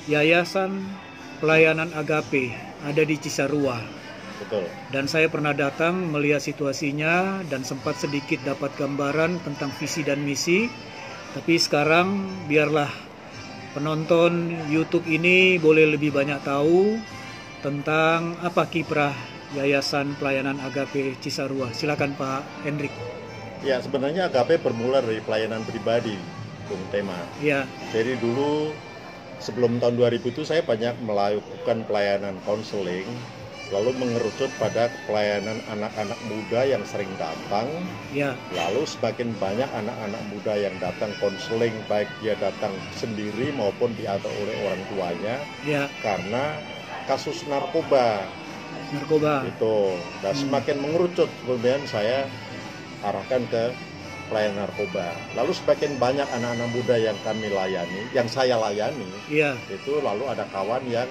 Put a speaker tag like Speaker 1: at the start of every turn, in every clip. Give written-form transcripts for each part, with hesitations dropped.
Speaker 1: Yayasan Pelayanan Agape ada di Cisarua.
Speaker 2: Betul.
Speaker 1: Dan saya pernah datang melihat situasinya dan sempat sedikit dapat gambaran tentang visi dan misi. Tapi sekarang biarlah penonton YouTube ini boleh lebih banyak tahu tentang apa kiprah Yayasan Pelayanan Agape Cisarua. Silakan Pak Hendrik.
Speaker 2: Ya, sebenarnya Agape bermula dari pelayanan pribadi, Bung Tema.
Speaker 1: Ya.
Speaker 2: Jadi dulu sebelum tahun 2000 itu saya banyak melakukan pelayanan konseling, lalu mengerucut pada pelayanan anak-anak muda yang sering datang.
Speaker 1: Ya.
Speaker 2: Lalu semakin banyak anak-anak muda yang datang konseling, baik dia datang sendiri maupun diantar oleh orang tuanya.
Speaker 1: Ya.
Speaker 2: Karena kasus narkoba. Itu. Dan semakin mengerucut, kemudian saya arahkan ke pelayanan narkoba. Lalu semakin banyak anak-anak muda yang kami layani, yang saya layani, itu lalu ada kawan yang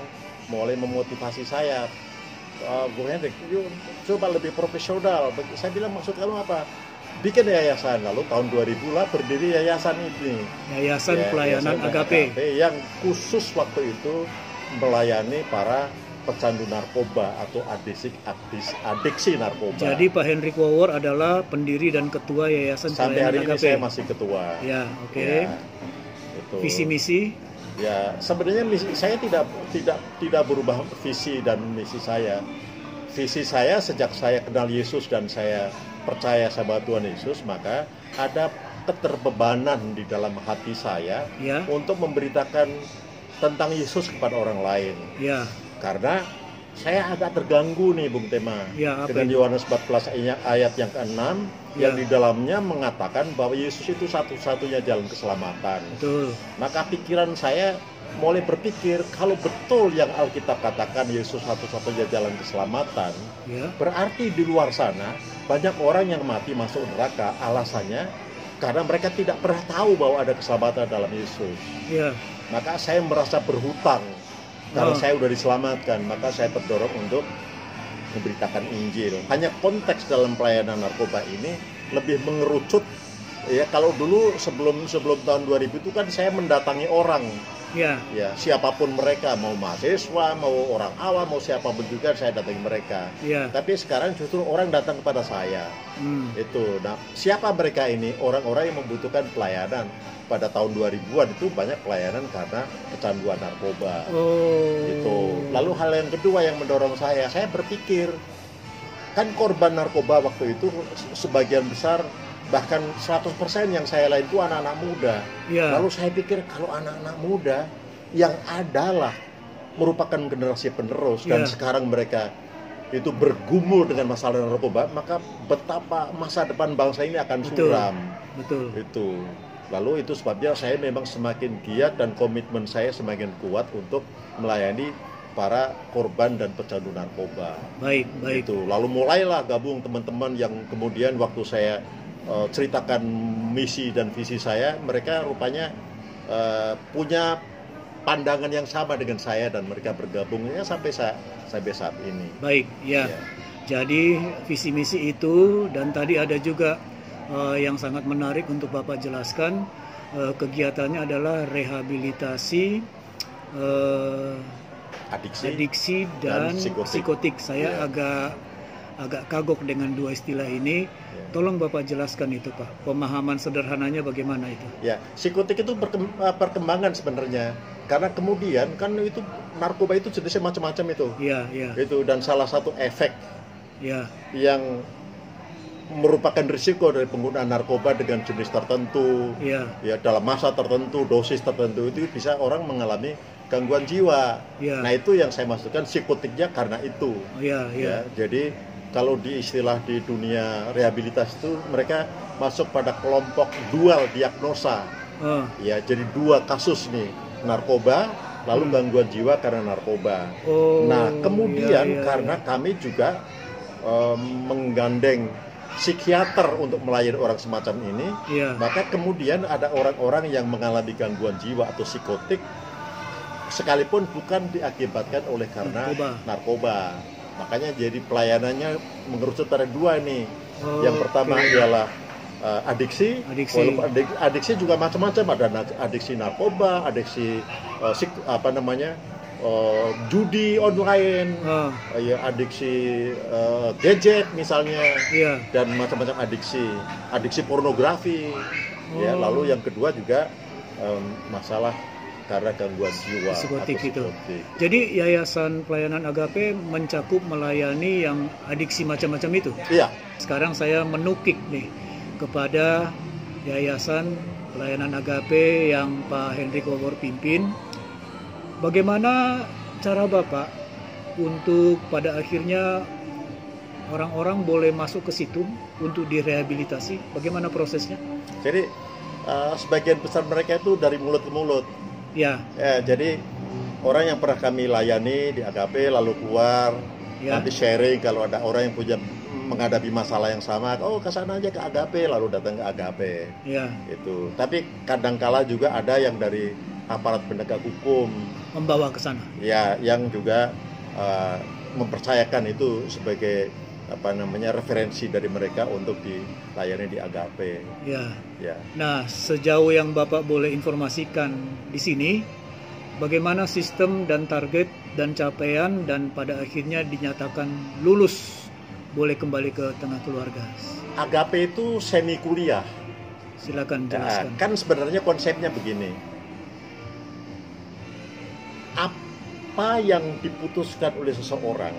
Speaker 2: mulai memotivasi saya. Bung Hendrik, yuk coba lebih profesional. Saya bilang, maksud kamu apa? Bikin yayasan. Lalu tahun 2000 lah berdiri yayasan ini.
Speaker 1: Yayasan Pelayanan Agape.
Speaker 2: Yang khusus waktu itu melayani para pecandu narkoba atau adiksi narkoba.
Speaker 1: Jadi Pak Hendrik Wawor adalah pendiri dan ketua Yayasan
Speaker 2: Sampai
Speaker 1: Pelayanan Agape.
Speaker 2: Sampai hari ini saya masih ketua.
Speaker 1: Ya, oke.
Speaker 2: Ya,
Speaker 1: visi misi?
Speaker 2: Ya, sebenarnya saya tidak berubah visi dan misi saya. Visi saya sejak saya kenal Yesus dan saya percaya sama Tuhan Yesus, maka ada keterbebanan di dalam hati saya untuk memberitakan tentang Yesus kepada orang lain.
Speaker 1: Ya.
Speaker 2: Karena saya agak terganggu nih Bung Tema dengan Yohanes 14 ayat yang ke-6 yang di dalamnya mengatakan bahwa Yesus itu satu-satunya jalan keselamatan.
Speaker 1: Betul.
Speaker 2: Maka pikiran saya mulai berpikir, kalau betul yang Alkitab katakan Yesus satu-satunya jalan keselamatan, berarti di luar sana banyak orang yang mati masuk neraka, alasannya karena mereka tidak pernah tahu bahwa ada keselamatan dalam Yesus. Maka saya merasa berhutang. Karena saya sudah diselamatkan, maka saya terdorong untuk memberitakan Injil. Hanya konteks dalam pelayanan narkoba ini lebih mengerucut. Ya, kalau dulu sebelum tahun 2000 itu kan saya mendatangi orang. Ya, siapapun mereka, mau mahasiswa, mau orang awam, mau siapapun juga saya datangi mereka. Tapi sekarang justru orang datang kepada saya. Itu. Nah, siapa mereka ini? Orang-orang yang membutuhkan pelayanan. Pada tahun 2000-an itu banyak pelayanan karena kecanduan narkoba. Gitu. Lalu hal yang kedua yang mendorong saya berpikir, kan korban narkoba waktu itu sebagian besar, bahkan 100% yang saya lain itu anak-anak muda. Lalu saya pikir, kalau anak-anak muda yang adalah merupakan generasi penerus dan sekarang mereka itu bergumul dengan masalah narkoba, maka betapa masa depan bangsa ini akan suram.
Speaker 1: Betul.
Speaker 2: Itu. Lalu itu sebabnya saya memang semakin giat dan komitmen saya semakin kuat untuk melayani para korban dan pecandu narkoba.
Speaker 1: Baik.
Speaker 2: Itu. Lalu mulailah gabung teman-teman yang kemudian waktu saya ceritakan misi dan visi saya, mereka rupanya punya pandangan yang sama dengan saya dan mereka bergabungnya sampai saat ini.
Speaker 1: Baik, ya. Jadi visi misi itu, dan tadi ada juga yang sangat menarik untuk Bapak jelaskan, kegiatannya adalah rehabilitasi adiksi dan psikotik. Saya agak kagok dengan dua istilah ini. Tolong Bapak jelaskan itu, Pak. Pemahaman sederhananya bagaimana itu?
Speaker 2: Ya, psikotik itu perkembangan sebenarnya. Karena kemudian kan itu narkoba itu jenisnya macam-macam itu. Itu, dan salah satu efek yang merupakan risiko dari penggunaan narkoba dengan jenis tertentu, dalam masa tertentu, dosis tertentu, itu bisa orang mengalami gangguan jiwa. Nah, itu yang saya maksudkan psikotiknya karena itu. Jadi kalau di istilah di dunia rehabilitasi itu mereka masuk pada kelompok dual diagnosa. Jadi dua kasus nih, narkoba lalu gangguan jiwa karena narkoba. Nah, kemudian karena kami juga menggandeng psikiater untuk melayani orang semacam ini, maka kemudian ada orang-orang yang mengalami gangguan jiwa atau psikotik sekalipun bukan diakibatkan oleh karena narkoba. Makanya jadi pelayanannya mengerucut pada dua nih. Yang pertama ialah adiksi. Walaupun adiksi juga macam-macam, ada adiksi narkoba, adiksi judi online, ya adiksi gadget misalnya, dan macam-macam adiksi pornografi, ya. Lalu yang kedua juga masalah karena gangguan jiwa
Speaker 1: psikotik itu. Jadi Yayasan Pelayanan Agape mencakup melayani yang adiksi macam-macam itu.
Speaker 2: Iya.
Speaker 1: Sekarang saya menukik nih kepada Yayasan Pelayanan Agape yang Pak Henry Kowor pimpin. Bagaimana cara Bapak untuk pada akhirnya orang-orang boleh masuk ke situ untuk direhabilitasi? Bagaimana prosesnya?
Speaker 2: Jadi sebagian besar mereka itu dari mulut ke mulut. Ya, jadi orang yang pernah kami layani di Agape lalu keluar, nanti sharing kalau ada orang yang punya menghadapi masalah yang sama, kesana aja ke Agape, lalu datang ke Agape. Itu. Tapi kadangkala juga ada yang dari aparat penegak hukum
Speaker 1: membawa ke sana. Ya,
Speaker 2: yang juga mempercayakan itu sebagai referensi dari mereka untuk dilayani di Agape. Ya. Nah,
Speaker 1: sejauh yang Bapak boleh informasikan di sini, bagaimana sistem dan target dan capaian dan pada akhirnya dinyatakan lulus boleh kembali ke tengah keluarga?
Speaker 2: Agape itu semi kuliah.
Speaker 1: Silakan jelaskan.
Speaker 2: Kan sebenarnya konsepnya begini. Apa yang diputuskan oleh seseorang,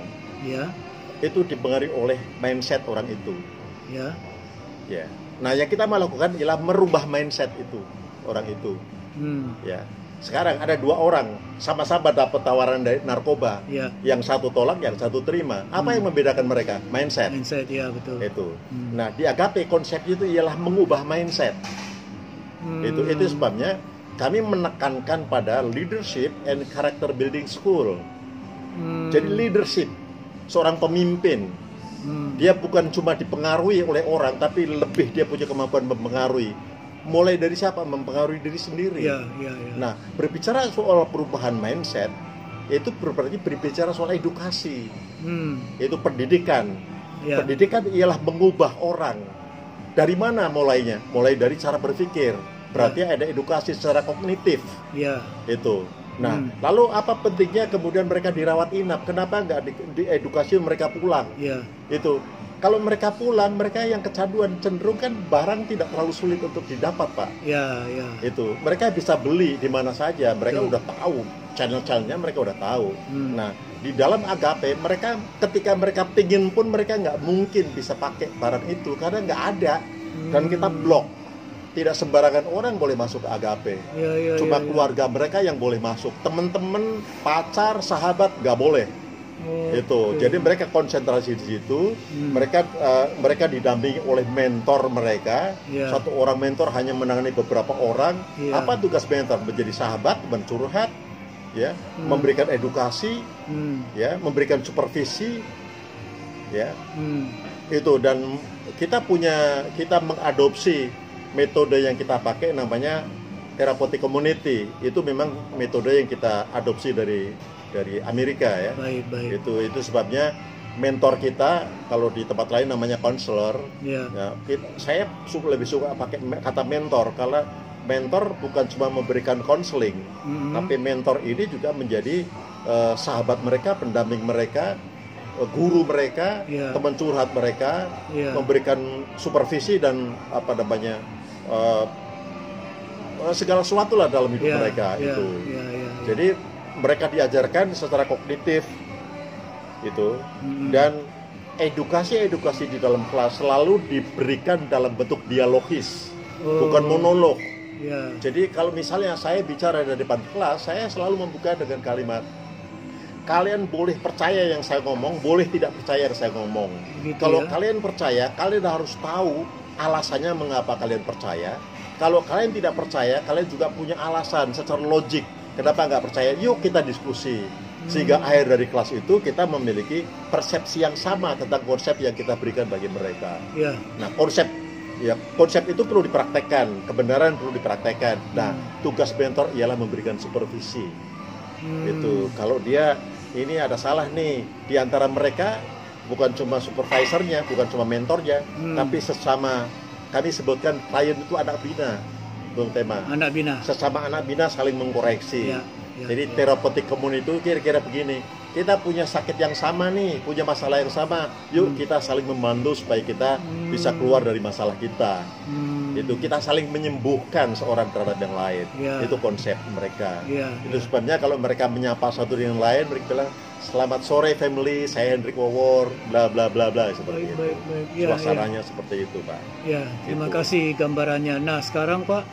Speaker 2: itu dipengaruhi oleh mindset orang itu. Ya. Nah, yang kita mau lakukan ialah merubah mindset itu orang itu. Ya. Sekarang ada dua orang sama-sama dapat tawaran dari narkoba. Yang satu tolak, yang satu terima. Apa yang membedakan mereka? Mindset.
Speaker 1: Mindset, ya betul.
Speaker 2: Itu. Nah, di Agape konsep itu ialah mengubah mindset. Itu sebabnya kami menekankan pada leadership and character building school. Jadi leadership, seorang pemimpin, dia bukan cuma dipengaruhi oleh orang, tapi lebih dia punya kemampuan mempengaruhi. Mulai dari siapa? Mempengaruhi diri sendiri. Nah, berbicara soal perubahan mindset, itu berarti berbicara soal edukasi. Itu pendidikan. Pendidikan ialah mengubah orang. Dari mana mulainya? Mulai dari cara berpikir. Berarti ada edukasi secara kognitif. Itu. Nah, lalu apa pentingnya kemudian mereka dirawat inap? Kenapa nggak diedukasi mereka pulang? Itu. Kalau mereka pulang, mereka yang kecanduan cenderung kan barang tidak terlalu sulit untuk didapat, Pak. Itu. Mereka bisa beli di mana saja. Mereka udah tahu channel-channelnya, mereka udah tahu. Nah, di dalam Agape, mereka ketika mereka pingin pun mereka nggak mungkin bisa pakai barang itu karena nggak ada. Dan kita blok. Tidak sembarangan orang boleh masuk ke Agape. Cuma keluarga mereka yang boleh masuk. Teman-teman, pacar, sahabat nggak boleh. Itu. Jadi mereka konsentrasi di situ. Mereka didampingi oleh mentor mereka. Satu orang mentor hanya menangani beberapa orang. Apa tugas mentor? Menjadi sahabat, mencurhat, memberikan edukasi, memberikan supervisi, Itu. Dan kita mengadopsi metode yang kita pakai namanya therapeutic community. Itu memang metode yang kita adopsi dari Amerika ya. Baik. Itu sebabnya mentor kita kalau di tempat lain namanya counselor. Saya lebih suka pakai kata mentor karena mentor bukan cuma memberikan counseling, tapi mentor ini juga menjadi sahabat mereka, pendamping mereka, guru mereka, teman curhat mereka, memberikan supervisi dan segala sesuatu lah dalam hidup mereka itu. Jadi mereka diajarkan secara kognitif itu, dan edukasi di dalam kelas selalu diberikan dalam bentuk dialogis, bukan monolog. Jadi kalau misalnya saya bicara di depan kelas, saya selalu membuka dengan kalimat, kalian boleh percaya yang saya ngomong, boleh tidak percaya yang saya ngomong. Kalau kalian percaya, kalian harus tahu alasannya mengapa kalian percaya. Kalau kalian tidak percaya, kalian juga punya alasan secara logik kenapa nggak percaya. Yuk kita diskusi. Sehingga akhir dari kelas itu kita memiliki persepsi yang sama tentang konsep yang kita berikan bagi mereka. Nah, konsep itu perlu dipraktekkan, kebenaran perlu dipraktekkan. Nah, tugas mentor ialah memberikan supervisi. Itu. Kalau dia ini ada salah nih di antara mereka, bukan cuma supervisornya, bukan cuma mentornya, tapi sesama kami sebutkan klien itu anak bina, Bung Tema.
Speaker 1: Anak bina.
Speaker 2: Sesama anak bina saling mengkoreksi. Jadi
Speaker 1: ya.
Speaker 2: terapeutic community itu kira-kira begini. Kita punya sakit yang sama nih, punya masalah yang sama. Yuk kita saling membantu supaya kita bisa keluar dari masalah kita. Itu kita saling menyembuhkan seorang terhadap yang lain. Itu konsep mereka. Itu sebabnya kalau mereka menyapa satu dengan lain, mereka bilang selamat sore family, saya Hendrik Wawor, bla bla bla bla seperti itu. Suasananya seperti itu, Pak.
Speaker 1: Ya, terima kasih gambarannya. Nah, sekarang Pak,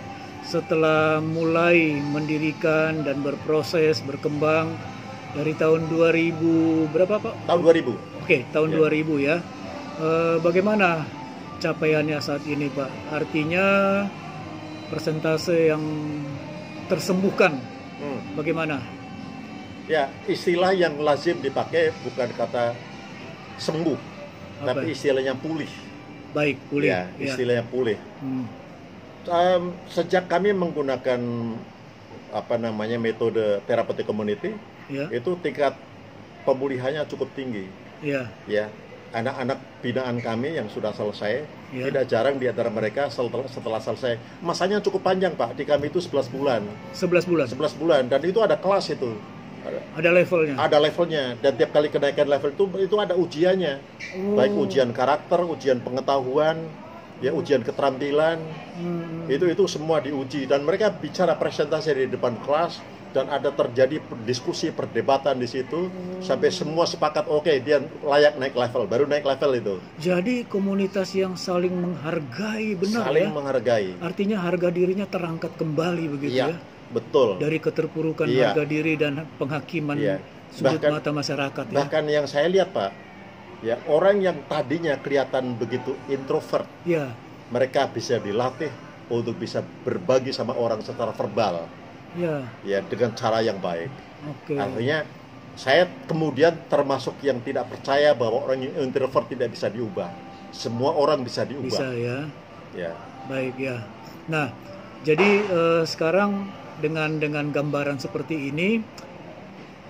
Speaker 1: setelah mulai mendirikan dan berproses berkembang dari tahun 2000 berapa Pak?
Speaker 2: Tahun 2000.
Speaker 1: Oke, tahun 2000 ya. Bagaimana capaiannya saat ini Pak? Artinya persentase yang tersembuhkan bagaimana?
Speaker 2: Ya, istilah yang lazim dipakai bukan kata sembuh, tapi istilahnya pulih.
Speaker 1: Baik, pulih.
Speaker 2: Ya, istilahnya pulih. Sejak kami menggunakan metode therapeutic community, itu tingkat pemulihannya cukup tinggi. Ya, anak-anak binaan kami yang sudah selesai, tidak jarang di antara mereka setelah selesai, masanya cukup panjang Pak. Di kami itu 11 bulan.
Speaker 1: 11 bulan.
Speaker 2: 11 bulan, dan itu ada kelas itu.
Speaker 1: Ada levelnya.
Speaker 2: Ada levelnya, dan tiap kali kenaikan level itu ada ujiannya. Baik ujian karakter, ujian pengetahuan, ya ujian keterampilan. Itu semua diuji, dan mereka bicara presentasi di depan kelas, dan ada terjadi diskusi perdebatan di situ sampai semua sepakat oke, dia layak naik level, baru naik level itu.
Speaker 1: Jadi komunitas yang saling menghargai, benar
Speaker 2: saling menghargai.
Speaker 1: Artinya harga dirinya terangkat kembali begitu ya.
Speaker 2: Betul.
Speaker 1: Dari keterpurukan harga diri dan penghakiman sudut mata masyarakat.
Speaker 2: Bahkan yang saya lihat Pak, ya orang yang tadinya kelihatan begitu introvert, mereka bisa dilatih untuk bisa berbagi sama orang secara verbal. Ya dengan cara yang baik. Artinya saya kemudian termasuk yang tidak percaya bahwa orang yang introvert tidak bisa diubah. Semua orang bisa diubah.
Speaker 1: Bisa ya. Baik ya. Nah, jadi sekarang dengan gambaran seperti ini,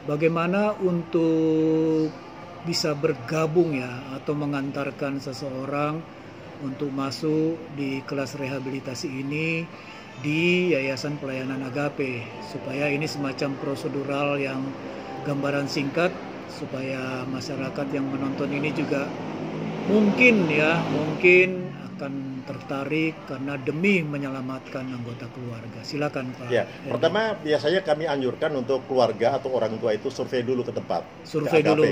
Speaker 1: bagaimana untuk bisa bergabung ya atau mengantarkan seseorang untuk masuk di kelas rehabilitasi ini di Yayasan Pelayanan Agape, supaya ini semacam prosedural yang gambaran singkat supaya masyarakat yang menonton ini juga mungkin akan tertarik karena demi menyelamatkan anggota keluarga. Silakan Pak.
Speaker 2: Ya, pertama biasanya kami anjurkan untuk keluarga atau orang tua itu survei dulu ke tempat.
Speaker 1: Survei dulu.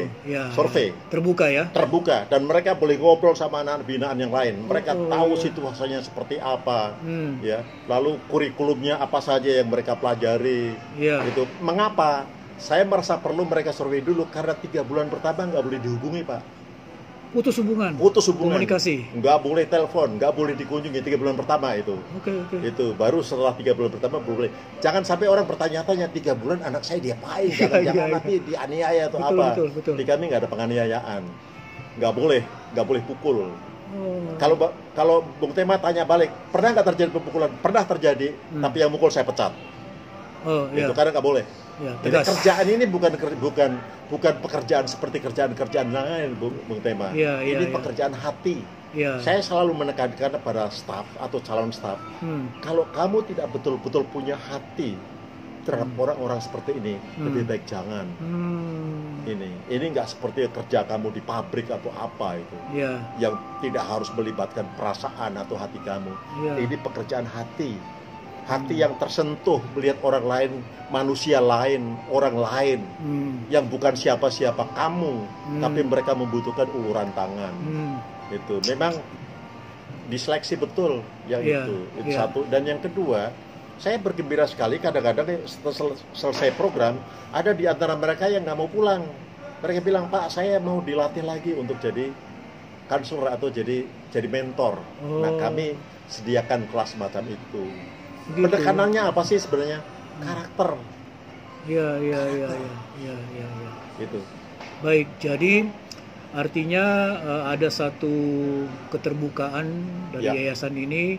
Speaker 1: Survei. Terbuka ya?
Speaker 2: Terbuka, dan mereka boleh ngobrol sama anak binaan yang lain. Mereka tahu situasinya seperti apa, ya. Lalu kurikulumnya apa saja yang mereka pelajari. Gitu. Mengapa? Saya merasa perlu mereka survei dulu karena 3 bulan pertama nggak boleh dihubungi Pak.
Speaker 1: Putus hubungan. Komunikasi.
Speaker 2: Nggak boleh telepon, nggak boleh dikunjungi 3 bulan pertama itu. Itu baru setelah 3 bulan pertama boleh. Jangan sampai orang bertanya-tanya 3 bulan anak saya diapain, jangan nanti dianiaya atau apa.
Speaker 1: Betul.
Speaker 2: Di kami nggak ada penganiayaan. Nggak boleh pukul. Kalau Bung Tema tanya balik, pernah nggak terjadi pemukulan? Pernah terjadi, tapi yang mukul saya pecat. Itu karena nggak boleh. Jadi kerjaan ini bukan pekerjaan seperti kerjaan lain, Bung Tema. Ini pekerjaan hati. Saya selalu menekankan kepada staf atau calon staf, kalau kamu tidak betul-betul punya hati terhadap orang-orang seperti ini, lebih baik jangan. Ini nggak seperti kerja kamu di pabrik atau apa itu, yang tidak harus melibatkan perasaan atau hati kamu. Ini pekerjaan hati. Hati yang tersentuh melihat orang lain, manusia lain, orang lain yang bukan siapa-siapa kamu, tapi mereka membutuhkan uluran tangan. Itu memang diseleksi betul yang itu satu. Dan yang kedua, saya bergembira sekali kadang-kadang setelah selesai program ada di antara mereka yang nggak mau pulang. Mereka bilang, Pak, saya mau dilatih lagi untuk jadi konselor atau jadi mentor. Nah, kami sediakan kelas semacam itu. Penekanannya apa sih sebenarnya? Karakter.
Speaker 1: Iya.
Speaker 2: Itu.
Speaker 1: Baik, jadi artinya ada satu keterbukaan dari yayasan ini.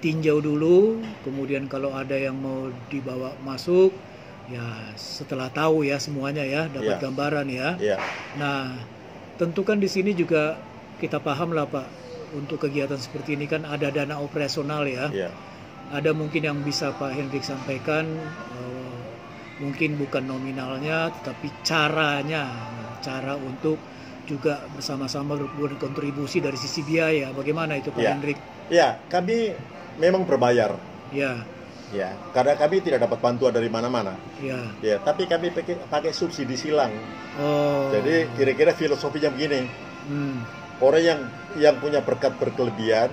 Speaker 1: Tinjau dulu, kemudian kalau ada yang mau dibawa masuk, ya setelah tahu ya semuanya ya, dapat gambaran ya. Nah, tentu kan di sini juga kita paham lah Pak, untuk kegiatan seperti ini kan ada dana operasional ya.
Speaker 2: Ya.
Speaker 1: Ada mungkin yang bisa Pak Hendrik sampaikan, mungkin bukan nominalnya, tetapi caranya, cara untuk juga bersama-sama berkontribusi dari sisi biaya. Bagaimana itu Pak Hendrik?
Speaker 2: Ya, kami memang berbayar.
Speaker 1: Ya.
Speaker 2: Ya, karena kami tidak dapat bantuan dari mana-mana.
Speaker 1: Ya.
Speaker 2: Ya, tapi kami pakai subsidi silang. Jadi kira-kira filosofinya begini. Orang yang punya berkat berkelebihan,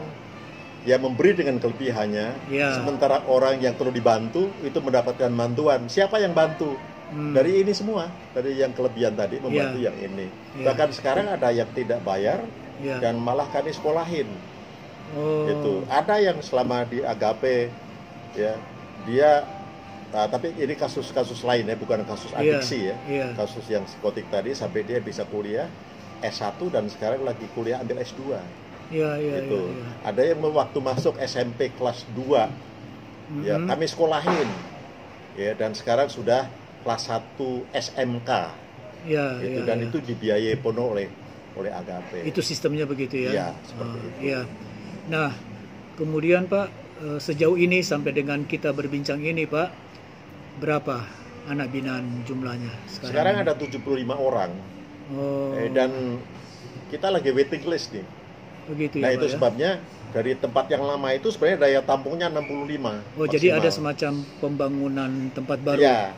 Speaker 2: ya memberi dengan kelebihannya. Sementara orang yang perlu dibantu itu mendapatkan bantuan. Siapa yang bantu? Dari ini semua, dari yang kelebihan tadi membantu yang ini. Bahkan sekarang ada yang tidak bayar dan malah kami sekolahin. Itu ada yang selama di Agape, ya dia, tapi ini kasus-kasus lain ya, bukan kasus adiksi ya, kasus yang psikotik tadi sampai dia bisa kuliah S1 dan sekarang lagi kuliah ambil S2. Gitu. Ada yang waktu masuk SMP kelas 2, ya kami sekolahin, ya dan sekarang sudah kelas 1 SMK, gitu, dan itu dibiayai penuh oleh Agape.
Speaker 1: Itu sistemnya begitu ya?
Speaker 2: Ya, seperti itu.
Speaker 1: Ya. Nah, kemudian Pak, sejauh ini sampai dengan kita berbincang ini Pak, berapa anak binaan jumlahnya
Speaker 2: sekarang? Ada 75 orang. Dan kita lagi waiting list nih.
Speaker 1: Begitu
Speaker 2: nah
Speaker 1: ya,
Speaker 2: itu
Speaker 1: Pak,
Speaker 2: sebabnya dari tempat yang lama itu sebenarnya daya tampungnya 65.
Speaker 1: Maksimal. Jadi ada semacam pembangunan tempat baru.
Speaker 2: Ya.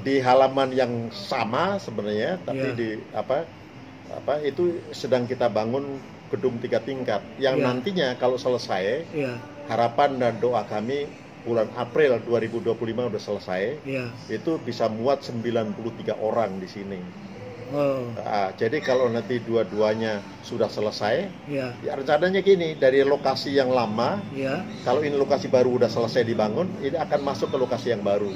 Speaker 2: Di halaman yang sama sebenarnya, tapi di apa itu sedang kita bangun gedung 3 tingkat yang nantinya kalau selesai, harapan dan doa kami bulan April 2025 udah selesai, itu bisa muat 93 orang di sini. Jadi kalau nanti dua-duanya sudah selesai, ya rencananya gini, dari lokasi yang lama, kalau ini lokasi baru udah selesai dibangun, ini akan masuk ke lokasi yang baru.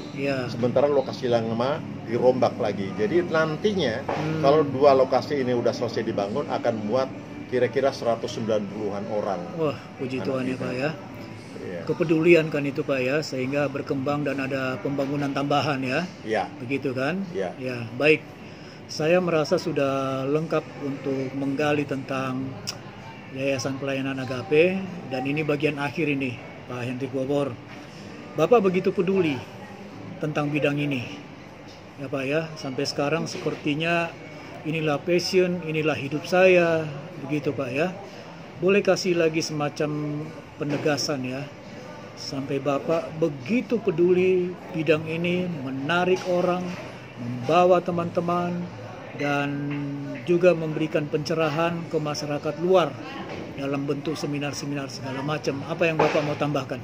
Speaker 2: Sementara lokasi yang lama dirombak lagi. Jadi nantinya kalau dua lokasi ini udah selesai dibangun, akan muat kira-kira 190-an orang.
Speaker 1: Wah, puji Tuhan ya Pak ya. Kepedulian kan itu Pak ya, sehingga berkembang dan ada pembangunan tambahan ya. Begitu kan? Ya, baik. Saya merasa sudah lengkap untuk menggali tentang Yayasan Pelayanan Agape, dan ini bagian akhir ini Pak Hendrik Bobor. Bapak begitu peduli tentang bidang ini ya Pak ya, sampai sekarang sepertinya inilah passion, inilah hidup saya, begitu Pak ya. Boleh kasih lagi semacam penegasan ya, sampai Bapak begitu peduli bidang ini, menarik orang, membawa teman-teman, dan juga memberikan pencerahan ke masyarakat luar dalam bentuk seminar-seminar segala macam. Apa yang Bapak mau tambahkan?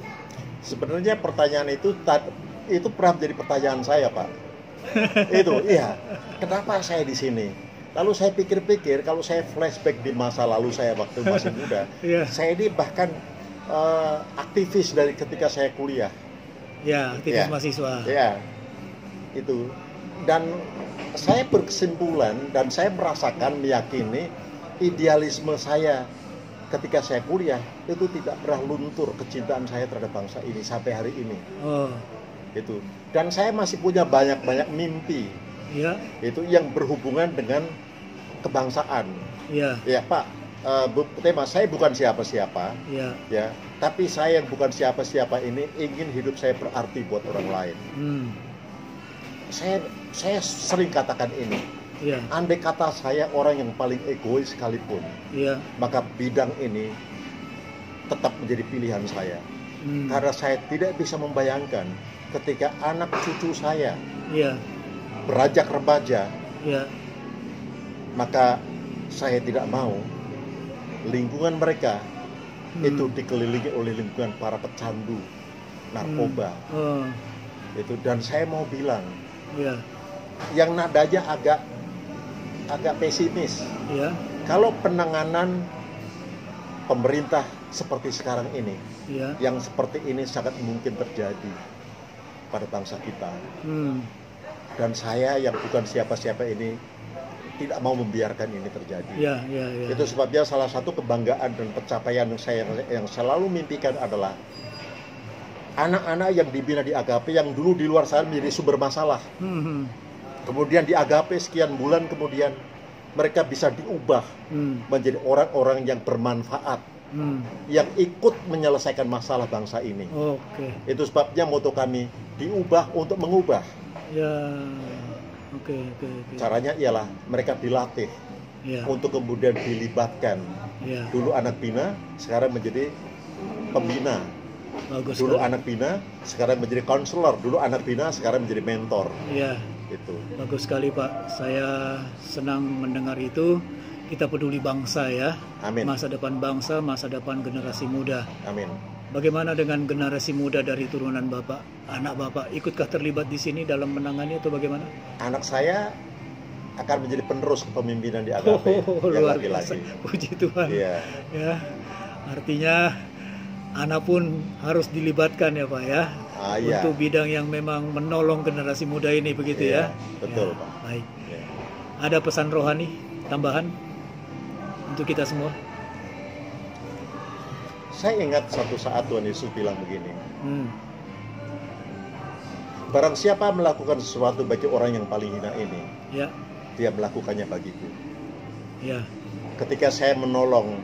Speaker 2: Sebenarnya pertanyaan itu pernah menjadi pertanyaan saya Pak. Itu kenapa saya di sini? Lalu saya pikir-pikir, kalau saya flashback di masa lalu saya waktu masih muda, saya ini bahkan aktivis dari ketika saya kuliah.
Speaker 1: Aktivis mahasiswa.
Speaker 2: Itu. Dan saya berkesimpulan dan saya merasakan, meyakini idealisme saya ketika saya kuliah itu tidak pernah luntur, kecintaan saya terhadap bangsa ini sampai hari ini. Itu. Dan saya masih punya banyak mimpi. Itu yang berhubungan dengan kebangsaan. Ya Pak, tema saya bukan siapa-siapa. Ya, tapi saya yang bukan siapa-siapa ini ingin hidup saya berarti buat orang lain. Saya sering katakan ini. Andai kata saya orang yang paling egois sekalipun, maka bidang ini tetap menjadi pilihan saya. Karena saya tidak bisa membayangkan ketika anak cucu saya beranjak remaja, maka saya tidak mau lingkungan mereka itu dikelilingi oleh lingkungan para pecandu narkoba. Itu, dan saya mau bilang, yang nadanya agak pesimis. Kalau penanganan pemerintah seperti sekarang ini, yang seperti ini sangat mungkin terjadi pada bangsa kita. Dan saya yang bukan siapa-siapa ini tidak mau membiarkan ini terjadi. Itu sebabnya salah satu kebanggaan dan pencapaian yang selalu mimpikan adalah anak-anak yang dibina di Agape yang dulu di luar sana menjadi sumber masalah. Kemudian di Agape sekian bulan kemudian mereka bisa diubah menjadi orang-orang yang bermanfaat yang ikut menyelesaikan masalah bangsa ini.
Speaker 1: Oke.
Speaker 2: Itu sebabnya moto kami, diubah untuk mengubah.
Speaker 1: Ya, oke.
Speaker 2: Caranya ialah mereka dilatih untuk kemudian dilibatkan. Dulu anak bina, sekarang menjadi pembina.
Speaker 1: Bagus
Speaker 2: dulu
Speaker 1: sekali.
Speaker 2: anak bina, sekarang menjadi konselor. Dulu anak bina, sekarang menjadi mentor.
Speaker 1: Iya.
Speaker 2: Itu.
Speaker 1: Bagus sekali Pak. Saya senang mendengar itu. Kita peduli bangsa ya.
Speaker 2: Amin.
Speaker 1: Masa depan bangsa, masa depan generasi muda.
Speaker 2: Amin.
Speaker 1: Bagaimana dengan generasi muda dari turunan Bapak? Anak Bapak ikutkah terlibat di sini dalam menangani atau bagaimana?
Speaker 2: Anak saya akan menjadi penerus kepemimpinan di Agape.
Speaker 1: Luar biasa. Puji Tuhan.
Speaker 2: Iya.
Speaker 1: Ya. Artinya anak pun harus dilibatkan ya Pak ya.
Speaker 2: Iya.
Speaker 1: Untuk bidang yang memang menolong generasi muda ini begitu ya.
Speaker 2: Betul
Speaker 1: ya,
Speaker 2: Pak.
Speaker 1: Baik.
Speaker 2: Ya.
Speaker 1: Ada pesan rohani tambahan untuk kita semua?
Speaker 2: Saya ingat satu saat Tuhan Yesus bilang begini. Barang siapa melakukan sesuatu bagi orang yang paling hina ini, dia melakukannya bagiku.
Speaker 1: Ya.
Speaker 2: Ketika saya menolong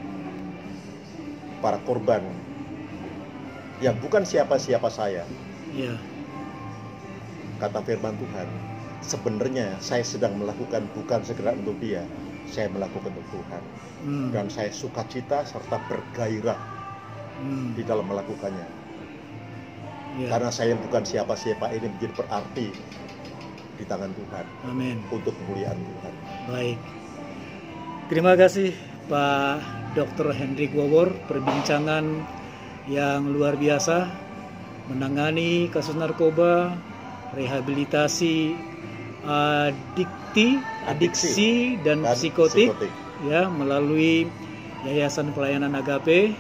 Speaker 2: para korban yang bukan siapa-siapa saya, kata firman Tuhan, sebenarnya saya sedang melakukan bukan sekedar untuk dia, saya melakukan untuk Tuhan. Dan saya sukacita serta bergairah di dalam melakukannya. Karena saya bukan siapa-siapa ini menjadi berarti di tangan Tuhan.
Speaker 1: Amin.
Speaker 2: Untuk kemuliaan Tuhan.
Speaker 1: Baik. Terima kasih Pak Dr. Hendrik Wawor, perbincangan yang luar biasa menangani kasus narkoba, rehabilitasi adiksi dan psikotik ya melalui Yayasan Pelayanan Agape,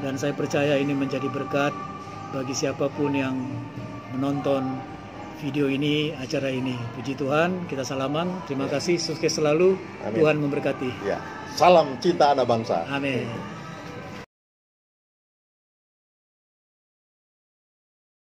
Speaker 1: dan saya percaya ini menjadi berkat bagi siapapun yang menonton video ini, acara ini. Puji Tuhan, kita salaman. Terima kasih, sukses selalu. Amin. Tuhan memberkati.
Speaker 2: Ya. Salam cinta anak bangsa.
Speaker 1: Amin.